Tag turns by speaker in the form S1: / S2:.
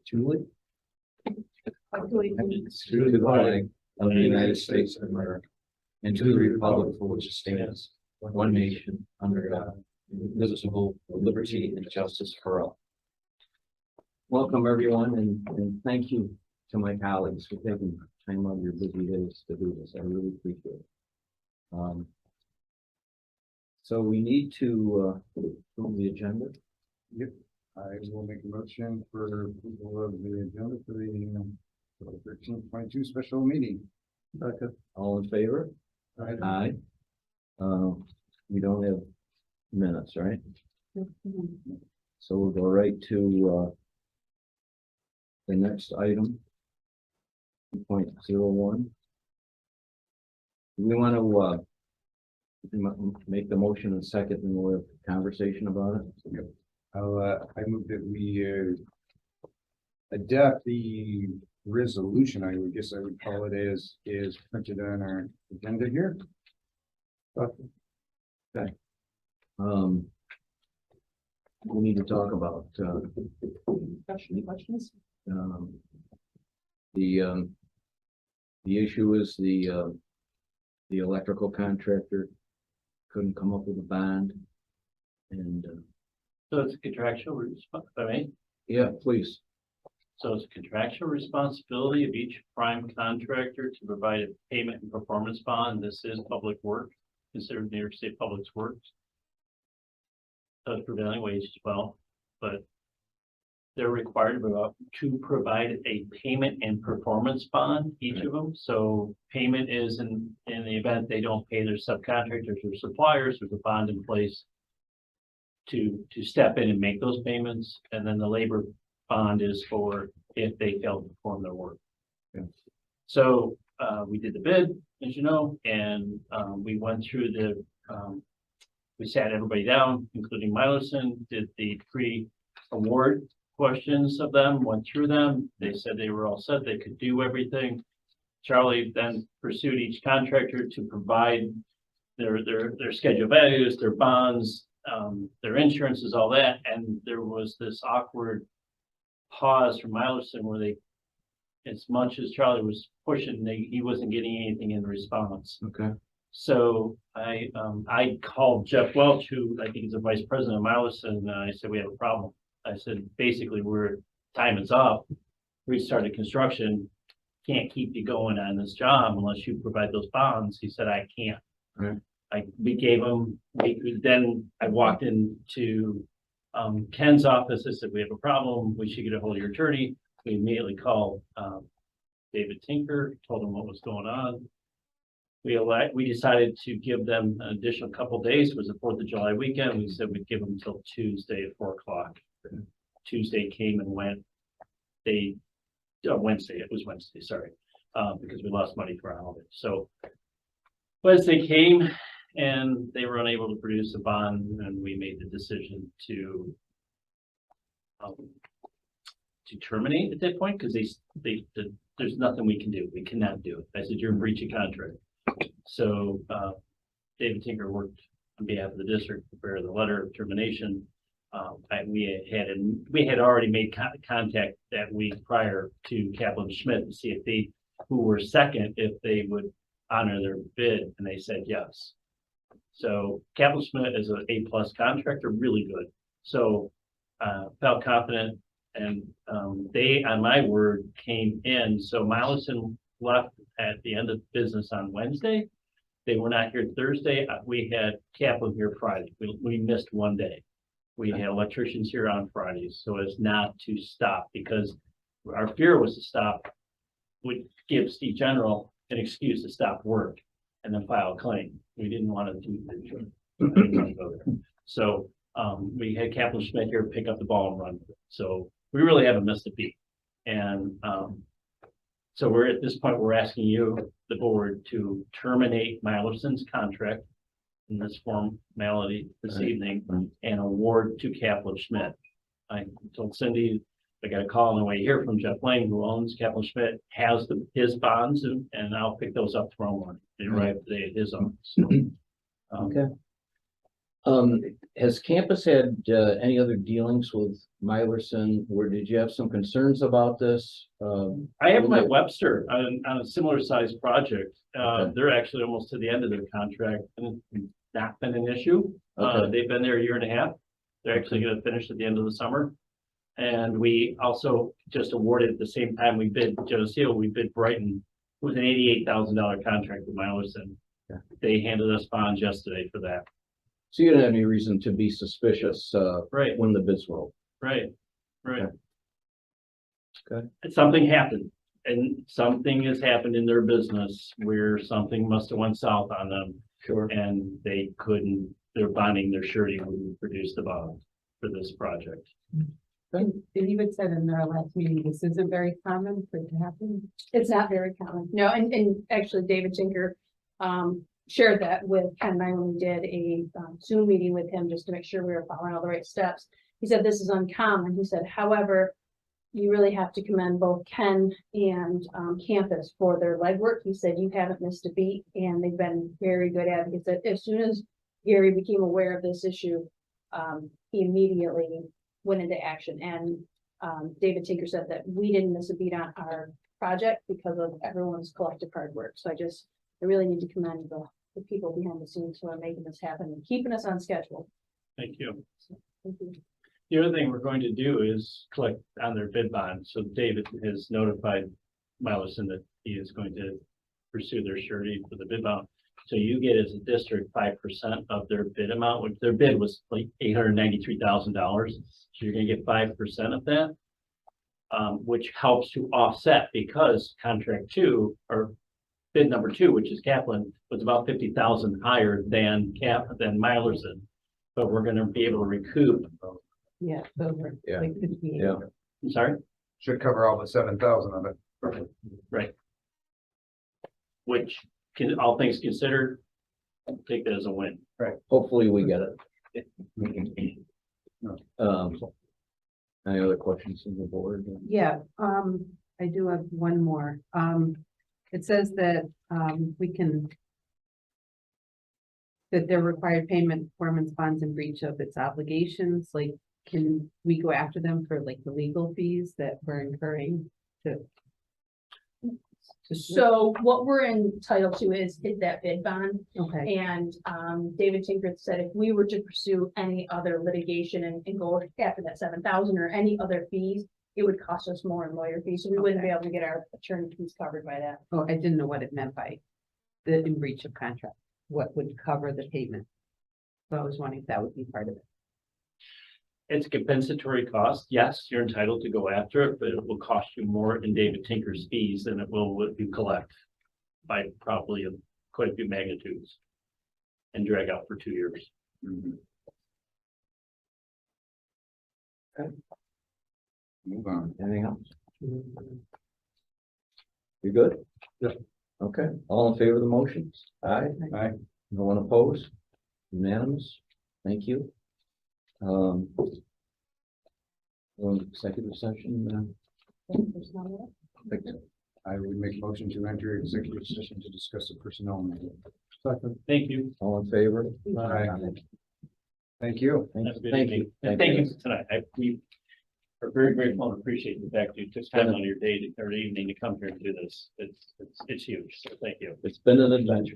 S1: Julie?
S2: To the flag of the United States of America and to the republic for which it stands, one nation, under God, indivisible, with liberty and justice for all.
S1: Welcome, everyone, and thank you to my colleagues for taking time out of your busy days to do this. I really appreciate it. So we need to approve the agenda.
S3: Yep, I will make a motion for approval of the agenda for the 13.2 special meeting.
S1: Okay. All in favor? Aye. We don't have minutes, right? So we'll go right to the next item. 2.01. Do we want to make the motion in second and we'll have a conversation about it?
S3: Yep. I move that we adapt the resolution, I would guess I would call it, as is printed on our agenda here.
S1: Okay. We need to talk about
S2: Questions?
S1: the issue is the electrical contractor couldn't come up with a bond, and
S4: So it's a contractual responsibility.
S1: yeah, please.
S4: So it's a contractual responsibility of each prime contractor to provide a payment and performance bond. This is public work, considered New York State Public Works. So it's prevailing wage as well, but they're required to provide a payment and performance bond, each of them. So payment is in the event they don't pay their subcontractors or suppliers, there's a bond in place to step in and make those payments. And then the labor bond is for if they fail to perform their work.
S1: Yeah. So
S4: we did the bid, as you know, and we went through we sat everybody down, including Milison, did the pre-award questions of them, went through them. They said they were all set, they could do everything. Charlie then pursued each contractor to provide their schedule values, their bonds, their insurances, all that. And there was this awkward pause from Milison where they, as much as Charlie was pushing, he wasn't getting anything in response.
S1: okay.
S4: So I called Jeff Welch, who I think is the vice president of Milison, and I said, we have a problem. I said, basically, time is up. We started construction. Can't keep you going on this job unless you provide those bonds. He said, I can't.
S1: Okay.
S4: We gave him, then I walked into Ken's office. I said, we have a problem. We should get a hold of your attorney. We immediately called David Tinker, told him what was going on. We decided to give them an additional couple of days. It was the 4th of July weekend. We said we'd give them until Tuesday at 4 o'clock. Tuesday came and went. Wednesday, it was Wednesday, sorry, because we lost money for our holiday. So Wednesday came and they were unable to produce a bond, and we made the decision to terminate at that point because there's nothing we can do. We cannot do it. I said, you're in breach of contract. So David Tinker worked on behalf of the district to prepare the letter of termination. We had already made contact that week prior to Kaplan Schmidt to see if who were second, if they would honor their bid, and they said yes. So Kaplan Schmidt is an A+ contractor, really good. So felt confident, and they, on my word, came in. So Milison left at the end of business on Wednesday. They were not here Thursday. We had Kaplan here Friday. We missed one day. We had electricians here on Fridays, so as not to stop, because our fear was to stop, would give Steve General an excuse to stop work and then file a claim. We didn't want to do that. So we had Kaplan Schmidt here pick up the ball and run with it. So we really haven't missed a beat. And so we're at this point, we're asking you, the board, to terminate Milison's contract in this formality this evening and award to Kaplan Schmidt. I told Cindy, I got a call on the way here from Jeff Lane, who owns Kaplan Schmidt, has his bonds, and I'll pick those up tomorrow morning. They arrive today at his office. So,
S1: Okay. has campus had, any other dealings with Mylerson, or did you have some concerns about this?
S4: I have my Webster on a similar sized project.
S1: Okay.
S4: They're actually almost to the end of their contract and it's not been an issue.
S1: Okay.
S4: They've been there a year and a half. They're actually gonna finish at the end of the summer. And we also just awarded at the same time we bid Geneseo, we bid Brighton. It was an $88,000 contract with Mylerson.
S1: Yeah.
S4: They handed us bonds yesterday for that.
S1: So you didn't have any reason to be suspicious,
S4: Right,
S1: when the bids were open?
S4: right, right.
S1: Okay. Good.
S4: And something happened and something has happened in their business where something must have went south on them.
S1: Sure.
S4: And they couldn't, they're bonding their surety wouldn't produce the bond for this project.
S5: And you had said in our last meeting, this isn't very common for it to happen.
S6: It's not very common. No, and actually David Tinker, shared that with Ken and I when we did a Zoom meeting with him just to make sure we were following all the right steps. He said this is uncommon. He said, however, you really have to commend both Ken and campus for their legwork. He said you haven't missed a beat and they've been very good at it. He said as soon as Gary became aware of this issue, he immediately went into action. And David Tinker said that we didn't miss a beat on our project because of everyone's collective hard work. So I really need to commend the people behind the scenes who are making this happen and keeping us on schedule.
S4: Thank you.
S6: So, thank you.
S4: The other thing we're going to do is collect on their bid bond. So David has notified Mylerson that he is going to pursue their surety for the bid bond. So you get as a district 5% of their bid amount, which their bid was like $893,000. So you're gonna get 5% of that. Which helps to offset because contract 2 or bid number 2, which is Kaplan, was about 50,000 higher than Mylerson. But we're gonna be able to recoup.
S5: Yeah, those are.
S1: Yeah.
S5: like 58.
S1: Yeah.
S4: I'm sorry,
S3: Should cover all but 7,000 of it.
S4: which can, all things considered, I'll take that as a win.
S1: Hopefully we get it.
S3: No.
S1: Any other questions from the board?
S5: Yeah, I do have one more. It says that, that they're required payment performance bonds in breach of its obligations, like, can we go after them for like the legal fees that we're incurring to?
S6: So what we're entitled to is that bid bond.
S5: Okay,
S6: And David Tinker said if we were to pursue any other litigation and go after that 7,000 or any other fees, it would cost us more in lawyer fees. So we wouldn't be able to get our attorney fees covered by that.
S5: oh, I didn't know what it meant by the in breach of contract, what would cover the payment. So I was wondering if that would be part of it.
S4: It's compensatory cost. Yes, you're entitled to go after it, but it will cost you more in David Tinker's fees than it will what you collect by probably quite a few magnitudes and drag out for 2 years.
S3: Move on.
S1: Anything else? You good?
S3: Yeah.
S1: Okay, all in favor of the motions? Aye.
S3: Aye.
S1: No one opposed? Unanimous? Thank you. Executive session,
S6: There's none of it.
S3: I would make a motion to enter executive session to discuss the personnel matter.
S4: Thank you.
S1: all in favor?
S3: Aye. Thank you.
S4: Have a good
S1: Thank
S4: evening.
S1: you.
S4: And thank you for tonight. We are very grateful and appreciate the fact you took time on your day or evening to come here and do this. It's huge. So thank you.
S1: It's been an adventure.